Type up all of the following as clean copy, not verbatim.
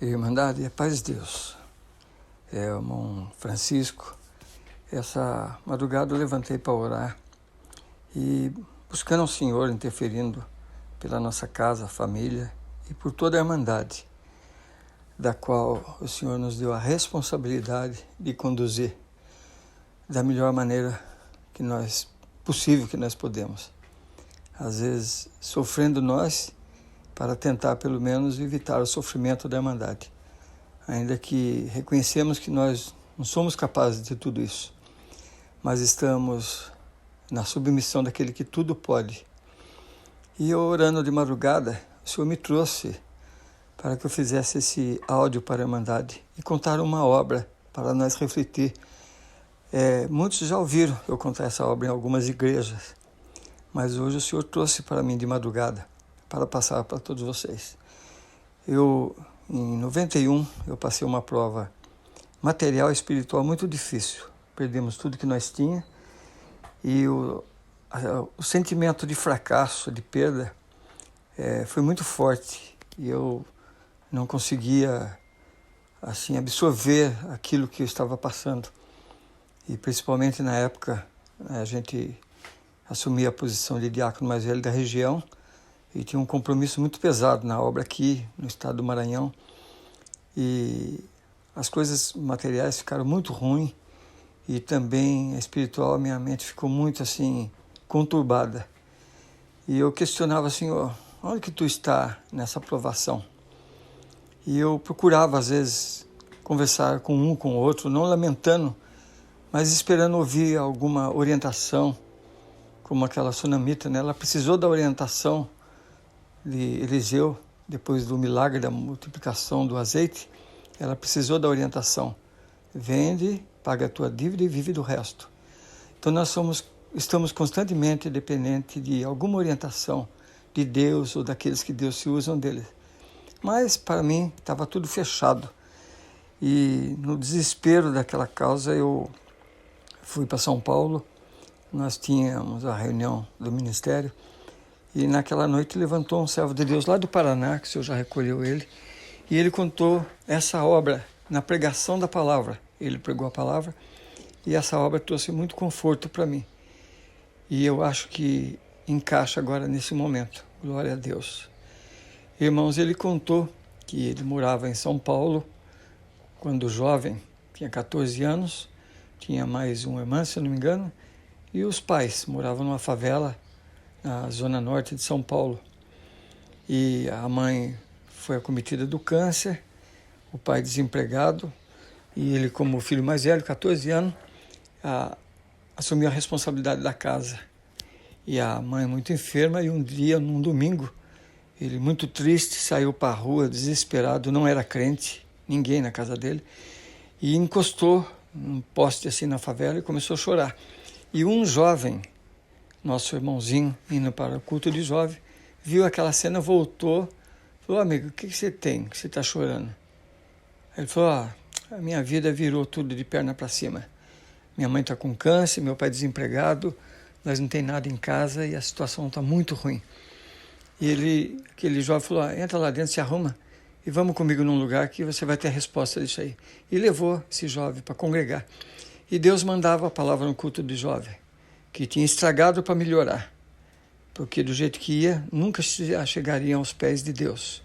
Irmandade, paz de Deus. O irmão Francisco. Essa madrugada eu levantei para orar e buscando ao Senhor, interferindo pela nossa casa, família e por toda a Irmandade, da qual o Senhor nos deu a responsabilidade de conduzir da melhor maneira possível que nós podemos. Às vezes sofrendo nós, para tentar pelo menos evitar o sofrimento da Irmandade. Ainda que reconhecemos que nós não somos capazes de tudo isso, mas estamos na submissão daquele que tudo pode. E eu orando de madrugada, o Senhor me trouxe para que eu fizesse esse áudio para a Irmandade e contar uma obra para nós refletir. Muitos já ouviram eu contar essa obra em algumas igrejas, mas hoje o Senhor trouxe para mim de madrugada, para passar para todos vocês. Em 91, eu passei uma prova material e espiritual muito difícil. Perdemos tudo que nós tínhamos e o sentimento de fracasso, de perda, foi muito forte. E eu não conseguia assim, absorver aquilo que eu estava passando. E principalmente na época, a gente assumia a posição de diácono mais velho da região, e tinha um compromisso muito pesado na obra aqui, no estado do Maranhão. E as coisas materiais ficaram muito ruins e também a espiritual, minha mente ficou muito assim, conturbada. E eu questionava, Senhor, onde que Tu está nessa provação? E eu procurava, às vezes, conversar com um, com o outro, não lamentando, mas esperando ouvir alguma orientação, como aquela sunamita, né? Ela precisou da orientação de Eliseu, depois do milagre da multiplicação do azeite. Ela precisou da orientação. Vende, paga a tua dívida e vive do resto. Então nós estamos constantemente dependentes de alguma orientação de Deus ou daqueles que Deus se usam deles. Mas para mim estava tudo fechado. E no desespero daquela causa eu fui para São Paulo. Nós tínhamos a reunião do ministério. E naquela noite levantou um servo de Deus lá do Paraná, que o Senhor já recolheu ele, e ele contou essa obra na pregação da palavra. Ele pregou a palavra e essa obra trouxe muito conforto para mim. E eu acho que encaixa agora nesse momento. Glória a Deus. Irmãos, ele contou que ele morava em São Paulo quando jovem, tinha 14 anos, tinha mais uma irmã, se eu não me engano, e os pais moravam numa favela na zona norte de São Paulo. E a mãe foi acometida do câncer, o pai desempregado, e ele, como filho mais velho, 14 anos, assumiu a responsabilidade da casa. E a mãe muito enferma, e um dia, num domingo, ele muito triste, saiu para a rua, desesperado, não era crente, ninguém na casa dele, e encostou num poste assim na favela e começou a chorar. E um jovem, nosso irmãozinho, indo para o culto de jovem, viu aquela cena, voltou, falou, amigo, o que você tem, que você está chorando? Ele falou, a minha vida virou tudo de perna para cima. Minha mãe está com câncer, meu pai desempregado, nós não tem nada em casa e a situação está muito ruim. E aquele jovem falou, entra lá dentro, se arruma e vamos comigo num lugar que você vai ter a resposta disso aí. E levou esse jovem para congregar. E Deus mandava a palavra no culto de jovem, que tinha estragado para melhorar, porque do jeito que ia, nunca chegariam aos pés de Deus.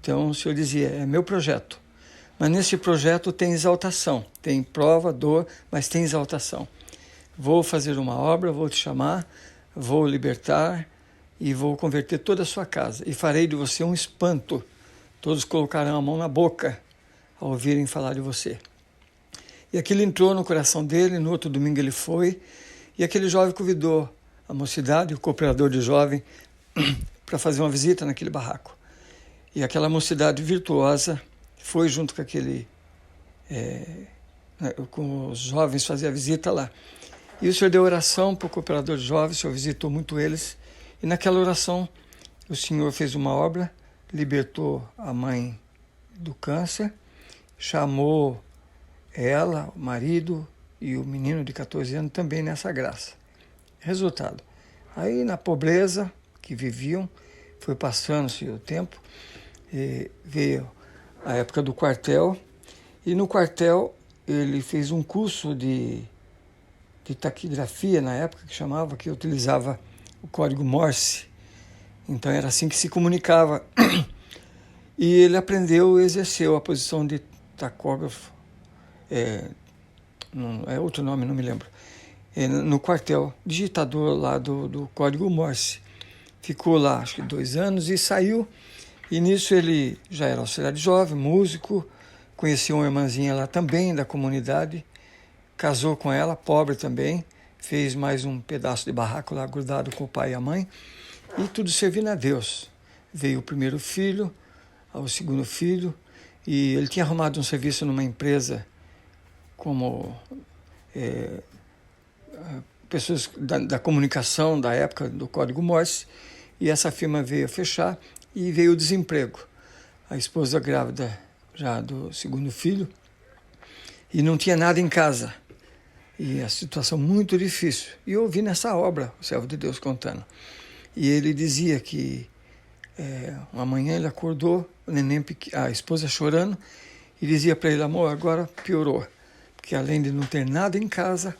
Então o Senhor dizia, é meu projeto, mas nesse projeto tem exaltação, tem prova, dor, mas tem exaltação. Vou fazer uma obra, vou te chamar, vou libertar e vou converter toda a sua casa e farei de você um espanto. Todos colocarão a mão na boca ao ouvirem falar de você. E aquilo entrou no coração dele, no outro domingo ele foi, e aquele jovem convidou a mocidade, o cooperador de jovem, para fazer uma visita naquele barraco. E aquela mocidade virtuosa foi junto com com os jovens fazer a visita lá. E o Senhor deu oração para o cooperador de jovens, o Senhor visitou muito eles, e naquela oração o Senhor fez uma obra, libertou a mãe do câncer, chamou ela, o marido e o menino de 14 anos também nessa graça. Resultado, aí na pobreza que viviam, foi passando-se o tempo, veio a época do quartel, e no quartel ele fez um curso de taquigrafia na época, que chamava, que utilizava o código Morse. Então era assim que se comunicava. E ele aprendeu e exerceu a posição de tacógrafo, outro nome, não me lembro, no quartel, digitador lá do código Morse. Ficou lá, acho que 2 anos, e saiu. E nisso ele já era auxiliar de jovem, músico, conhecia uma irmãzinha lá também da comunidade, casou com ela, pobre também, fez mais um pedaço de barraco lá grudado com o pai e a mãe, e tudo servindo a Deus. Veio o primeiro filho, o segundo filho, e ele tinha arrumado um serviço numa empresa como pessoas da comunicação da época do código Morse, e essa firma veio a fechar e veio o desemprego. A esposa grávida já do segundo filho, e não tinha nada em casa. E a situação muito difícil. E eu ouvi nessa obra o servo de Deus contando. E ele dizia que uma manhã ele acordou, a esposa chorando, e dizia para ele: amor, agora piorou. Porque além de não ter nada em casa,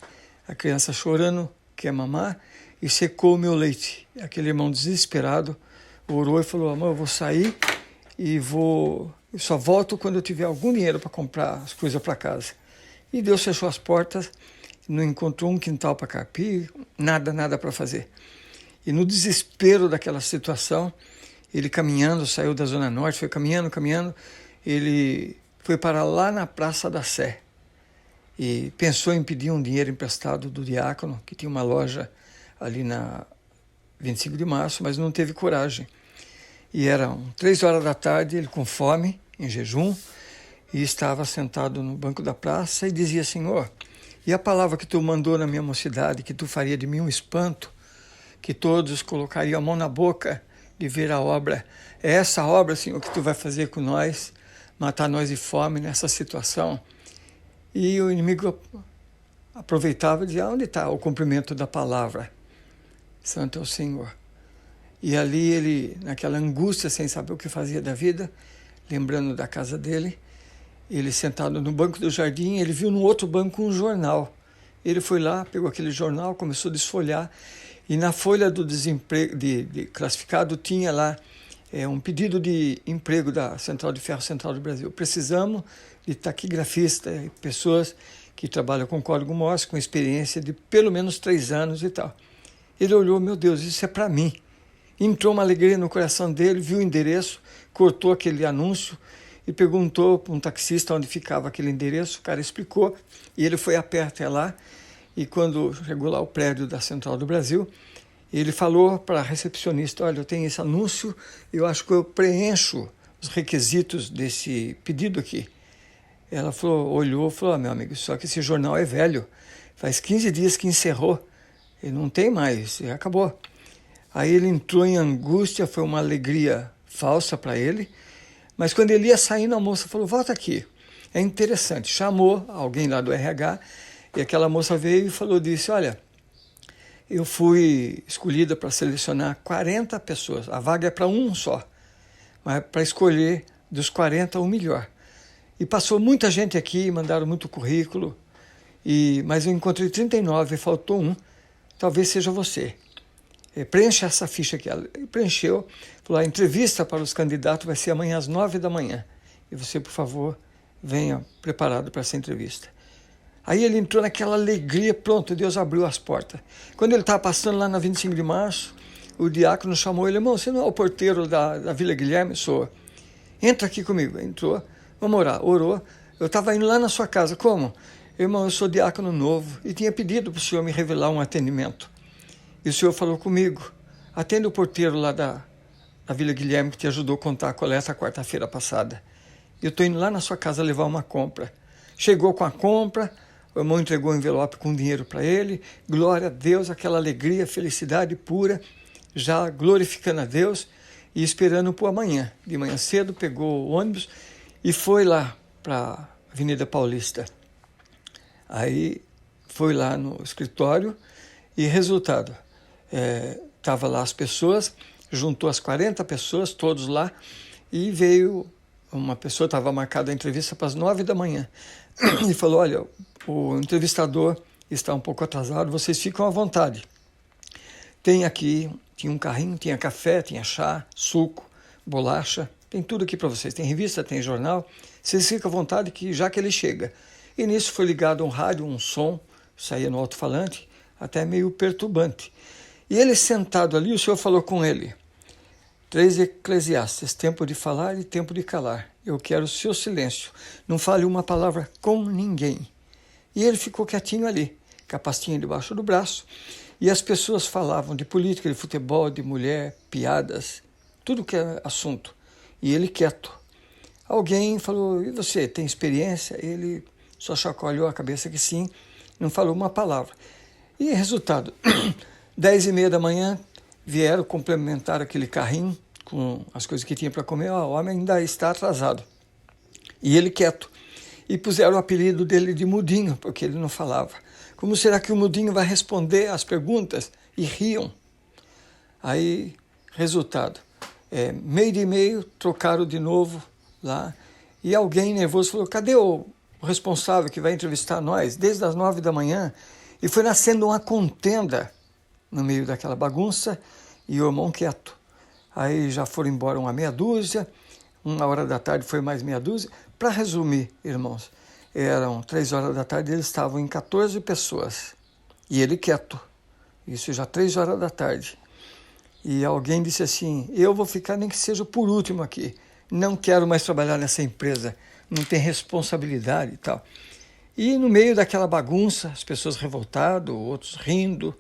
a criança chorando, quer mamar, e secou o meu leite. Aquele irmão desesperado orou e falou: amor, eu vou sair e eu só volto quando eu tiver algum dinheiro para comprar as coisas para casa. E Deus fechou as portas, não encontrou um quintal para carpir, nada para fazer. E no desespero daquela situação, ele caminhando, saiu da Zona Norte, foi caminhando, ele foi parar lá na Praça da Sé e pensou em pedir um dinheiro emprestado do diácono, que tinha uma loja ali na 25 de março, mas não teve coragem. E eram 3 horas da tarde, ele com fome, em jejum, e estava sentado no banco da praça e dizia: Senhor, e a palavra que tu mandou na minha mocidade, que tu faria de mim um espanto, que todos colocariam a mão na boca de ver a obra. É essa obra, Senhor, que tu vai fazer com nós, matar nós de fome nessa situação. E o inimigo aproveitava e dizia: onde está o cumprimento da palavra? Santo é o Senhor. E ali ele, naquela angústia, sem saber o que fazia da vida, lembrando da casa dele, ele sentado no banco do jardim, ele viu no outro banco um jornal. Ele foi lá, pegou aquele jornal, começou a desfolhar, e na folha do desemprego, de classificado, tinha lá um pedido de emprego da Central de Ferro Central do Brasil. Precisamos de taquigrafistas, pessoas que trabalham com código Morse, com experiência de pelo menos 3 anos e tal. Ele olhou: meu Deus, isso é para mim. Entrou uma alegria no coração dele, viu o endereço, cortou aquele anúncio e perguntou para um taxista onde ficava aquele endereço. O cara explicou e ele foi a pé até lá. E quando chegou lá ao prédio da Central do Brasil, ele falou para a recepcionista: olha, eu tenho esse anúncio, eu acho que eu preencho os requisitos desse pedido aqui. Ela falou, olhou e falou: meu amigo, só que esse jornal é velho, faz 15 dias que encerrou, e não tem mais, e acabou. Aí ele entrou em angústia, foi uma alegria falsa para ele, mas quando ele ia saindo, a moça falou: volta aqui. É interessante, chamou alguém lá do RH, e aquela moça veio e disse: olha, eu fui escolhida para selecionar 40 pessoas, a vaga é para um só, mas para escolher dos 40 o melhor. E passou muita gente aqui, mandaram muito currículo, mas eu encontrei 39, faltou um, talvez seja você. Preencha essa ficha aqui. Ela preencheu, falou: a entrevista para os candidatos vai ser amanhã às 9 da manhã. E você, por favor, venha preparado para essa entrevista. Aí ele entrou naquela alegria, pronto, Deus abriu as portas. Quando ele estava passando lá na 25 de março, o diácono chamou ele: irmão, você não é o porteiro da Vila Guilherme? Sou. Entra aqui comigo. Entrou, vamos orar. Orou. Eu estava indo lá na sua casa. Como? Irmão, eu sou diácono novo e tinha pedido para o senhor me revelar um atendimento. E o senhor falou comigo: atende o porteiro lá da Vila Guilherme que te ajudou a contar a coleta quarta-feira passada. Eu estou indo lá na sua casa levar uma compra. Chegou com a compra, o irmão entregou um envelope com dinheiro para ele. Glória a Deus, aquela alegria, felicidade pura, já glorificando a Deus e esperando por amanhã. De manhã cedo pegou o ônibus e foi lá para a Avenida Paulista. Aí foi lá no escritório e resultado, estava lá as pessoas, juntou as 40 pessoas, todos lá, e veio uma pessoa estava marcada a entrevista para as 9 da manhã e falou, olha, o entrevistador está um pouco atrasado, vocês ficam à vontade. Tem aqui, tinha um carrinho, tinha café, tinha chá, suco, bolacha, tem tudo aqui para vocês. Tem revista, tem jornal, vocês ficam à vontade que já que ele chega. E nisso foi ligado um rádio, um som, saía no alto-falante, até meio perturbante. E ele sentado ali, o Senhor falou com ele, 3 Eclesiastes, tempo de falar e tempo de calar. Eu quero o seu silêncio, não fale uma palavra com ninguém. E ele ficou quietinho ali, com a pastinha debaixo do braço, e as pessoas falavam de política, de futebol, de mulher, piadas, tudo que é assunto. E ele quieto. Alguém falou, e você, tem experiência? Ele só chacoalhou a cabeça que sim, não falou uma palavra. E resultado, 10h30 da manhã, vieram complementar aquele carrinho com as coisas que tinha para comer. O homem ainda está atrasado. E ele quieto. E puseram o apelido dele de Mudinho, porque ele não falava. Como será que o Mudinho vai responder às perguntas? E riam. Aí, resultado, 12h30, trocaram de novo lá. E alguém nervoso falou, cadê o responsável que vai entrevistar nós? Desde as 9 da manhã. E foi nascendo uma contenda no meio daquela bagunça e o irmão quieto. Aí já foram embora uma meia dúzia, 1h da tarde foi mais meia dúzia. Para resumir, irmãos, eram 3h da tarde, eles estavam em 14 pessoas e ele quieto. Isso já 3h da tarde. E alguém disse assim, eu vou ficar nem que seja por último aqui, não quero mais trabalhar nessa empresa, não tem responsabilidade e tal. E no meio daquela bagunça, as pessoas revoltadas, outros rindo,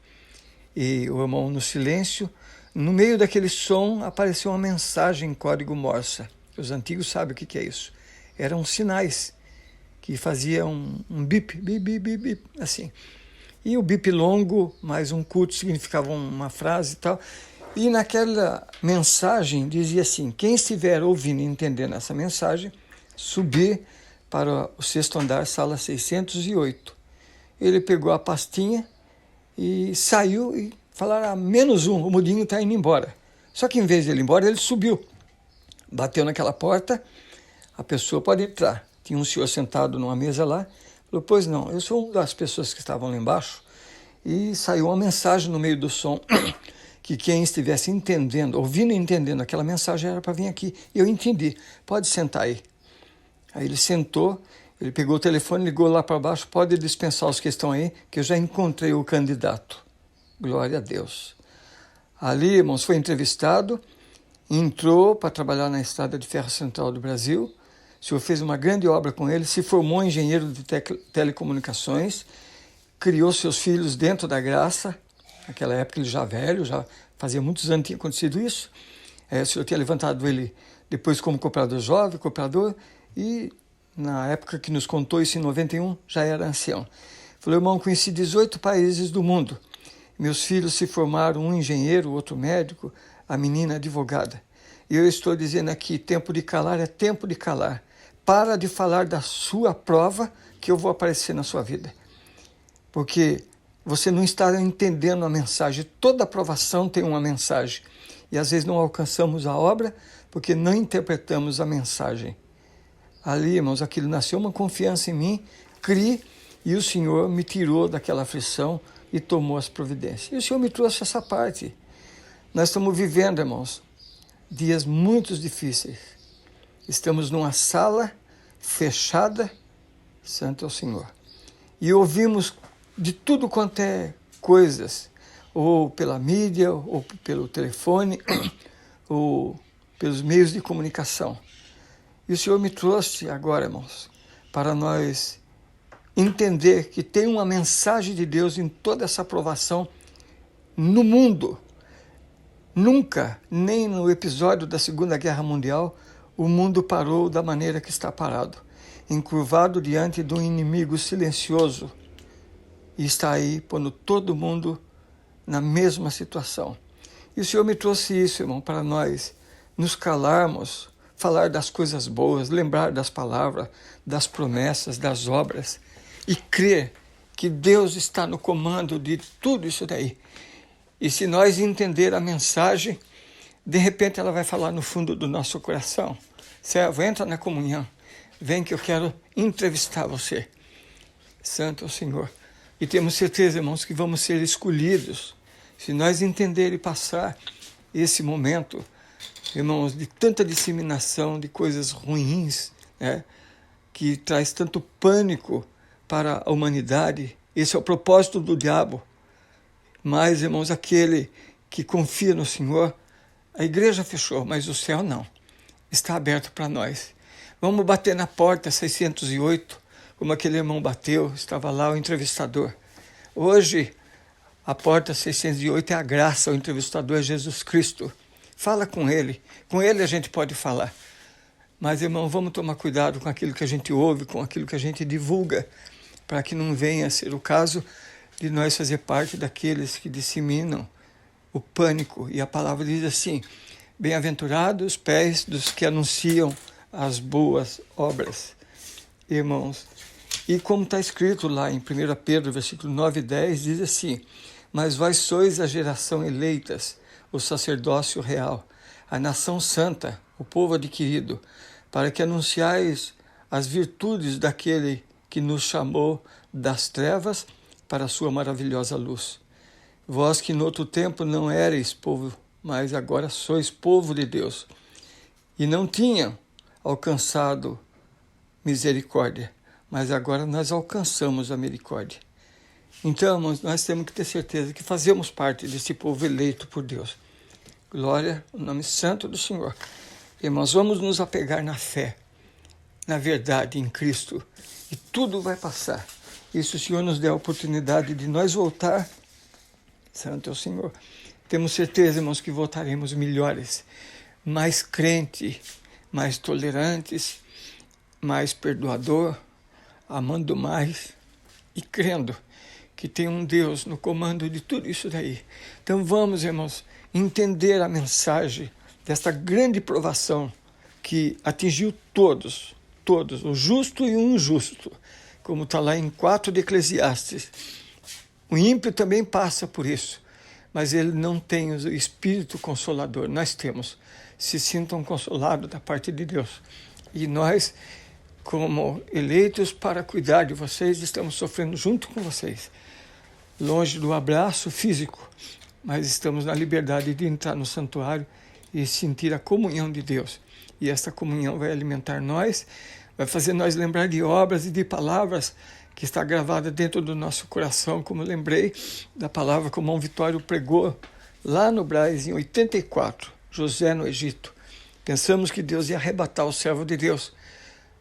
e o irmão no silêncio, no meio daquele som apareceu uma mensagem em código Morse. Os antigos sabem o que é isso. Eram sinais que faziam um bip, bip, bip, bip, bip, assim. E o bip longo, mais um curto, significava uma frase e tal. E naquela mensagem dizia assim, quem estiver ouvindo e entendendo essa mensagem, subir para o 6º andar, sala 608. Ele pegou a pastinha e saiu e falaram, -1, o Mudinho está indo embora. Só que em vez de ele ir embora, ele subiu. Bateu naquela porta, a pessoa pode entrar. Tinha um senhor sentado numa mesa lá, falou, pois não, eu sou uma das pessoas que estavam lá embaixo, e saiu uma mensagem no meio do som, que quem estivesse entendendo, ouvindo e entendendo aquela mensagem era para vir aqui. E eu entendi, pode sentar aí. Aí ele sentou, ele pegou o telefone, ligou lá para baixo, pode dispensar os que estão aí, que eu já encontrei o candidato. Glória a Deus. Ali, irmãos, foi entrevistado, entrou para trabalhar na Estrada de Ferro Central do Brasil, o senhor fez uma grande obra com ele, se formou engenheiro de telecomunicações, criou seus filhos dentro da graça, naquela época ele já velho, já fazia muitos anos que tinha acontecido isso, o senhor tinha levantado ele depois como cooperador jovem, cooperador, e na época que nos contou isso em 91, já era ancião. Falou, irmão, conheci 18 países do mundo, meus filhos se formaram, um engenheiro, outro médico, a menina advogada. E eu estou dizendo aqui, tempo de calar é tempo de calar. Para de falar da sua prova que eu vou aparecer na sua vida. Porque você não está entendendo a mensagem. Toda aprovação tem uma mensagem. E às vezes não alcançamos a obra porque não interpretamos a mensagem. Ali, irmãos, aquilo nasceu uma confiança em mim, criei, e o Senhor me tirou daquela aflição e tomou as providências. E o Senhor me trouxe essa parte. Nós estamos vivendo, irmãos, dias muito difíceis. Estamos numa sala fechada, santo é o Senhor. E ouvimos de tudo quanto é coisas, ou pela mídia, ou pelo telefone, ou pelos meios de comunicação. E o Senhor me trouxe agora, irmãos, para nós entender que tem uma mensagem de Deus em toda essa aprovação no mundo. Nunca, nem no episódio da Segunda Guerra Mundial, o mundo parou da maneira que está parado, encurvado diante de um inimigo silencioso, e está aí pondo todo mundo na mesma situação. E o Senhor me trouxe isso, irmão, para nós nos calarmos, falar das coisas boas, lembrar das palavras, das promessas, das obras, e crer que Deus está no comando de tudo isso daí. E se nós entender a mensagem, de repente ela vai falar no fundo do nosso coração. servo, entra na comunhão. Vem que eu quero entrevistar você. Santo é o Senhor. E temos certeza, irmãos, que vamos ser escolhidos. Se nós entender e passar esse momento, irmãos, de tanta disseminação de coisas ruins, né, que traz tanto pânico para a humanidade. Esse é o propósito do diabo. Mas, irmãos, aquele que confia no Senhor, a igreja fechou, mas o céu não. Está aberto para nós. Vamos bater na porta 608, como aquele irmão bateu, estava lá o entrevistador. Hoje, a porta 608 é a graça, o entrevistador é Jesus Cristo. Fala com ele a gente pode falar. Mas, irmão, vamos tomar cuidado com aquilo que a gente ouve, com aquilo que a gente divulga, para que não venha a ser o caso de nós fazer parte daqueles que disseminam o pânico. E a palavra diz assim: bem-aventurados os pés dos que anunciam as boas obras. Irmãos, e como está escrito lá em 1 Pedro, versículo 9 e 10, diz assim: mas vós sois a geração eleitas, o sacerdócio real, a nação santa, o povo adquirido, para que anunciais as virtudes daquele que nos chamou das trevas para a sua maravilhosa luz. Vós que no outro tempo não erais povo, mas agora sois povo de Deus, e não tinham alcançado misericórdia, mas agora nós alcançamos a misericórdia. Então, irmãos, nós temos que ter certeza que fazemos parte desse povo eleito por Deus. Glória ao nome santo do Senhor. Irmãos, vamos nos apegar na fé, na verdade, em Cristo, e tudo vai passar. E se o Senhor nos der a oportunidade de nós voltar, santo é o Senhor, temos certeza, irmãos, que voltaremos melhores, mais crentes, mais tolerantes, mais perdoador, amando mais e crendo que tem um Deus no comando de tudo isso daí. Então vamos, irmãos, entender a mensagem desta grande provação que atingiu todos, o justo e o injusto, como está lá em 4 de Eclesiastes. O ímpio também passa por isso, mas ele não tem o Espírito Consolador. Nós temos. Se sintam consolados da parte de Deus. E nós, como eleitos para cuidar de vocês, estamos sofrendo junto com vocês. Longe do abraço físico, mas estamos na liberdade de entrar no santuário e sentir a comunhão de Deus. E essa comunhão vai alimentar nós, vai fazer nós lembrar de obras e de palavras que está gravada dentro do nosso coração, como eu lembrei da palavra que o irmão Vitório pregou lá no Brás, em 84, José no Egito. Pensamos que Deus ia arrebatar o servo de Deus.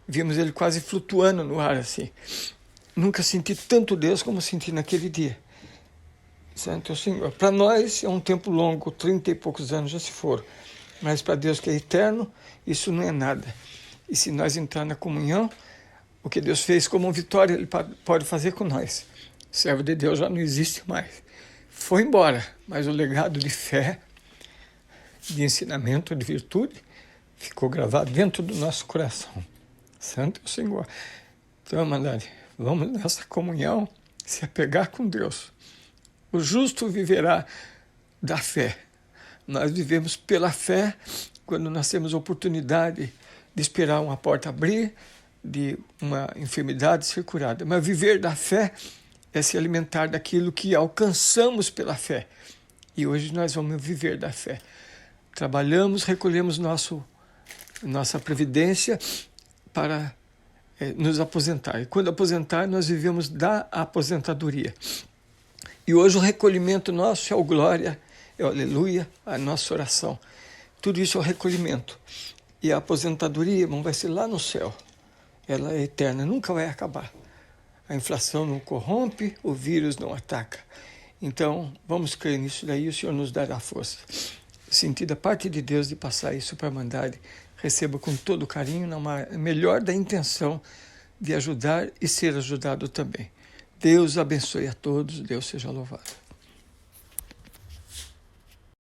Vimos ele quase flutuando no ar assim. Nunca senti tanto Deus como senti naquele dia. Santo Senhor. Para nós é um tempo longo, 30 e poucos anos já se foram. Mas para Deus que é eterno, isso não é nada. E se nós entrar na comunhão, o que Deus fez como vitória, Ele pode fazer com nós. O servo de Deus já não existe mais. Foi embora, mas o legado de fé, de ensinamento, de virtude, ficou gravado dentro do nosso coração. Santo Senhor. Então, mandade, vamos nessa comunhão se apegar com Deus. O justo viverá da fé. Nós vivemos pela fé quando nós temos oportunidade de esperar uma porta abrir, de uma enfermidade ser curada. Mas viver da fé é se alimentar daquilo que alcançamos pela fé. E hoje nós vamos viver da fé. Trabalhamos, recolhemos nossa previdência para nos aposentar. E quando aposentar, nós vivemos da aposentadoria. E hoje o recolhimento nosso é o glória, é o aleluia, a nossa oração. Tudo isso é o recolhimento. E a aposentadoria, irmão, vai ser lá no céu. Ela é eterna, nunca vai acabar. A inflação não corrompe, o vírus não ataca. Então, vamos crer nisso daí e o Senhor nos dará força. Sentir da parte de Deus de passar isso para a Irmandade, receba com todo carinho, na melhor da intenção de ajudar e ser ajudado também. Deus abençoe a todos, Deus seja louvado.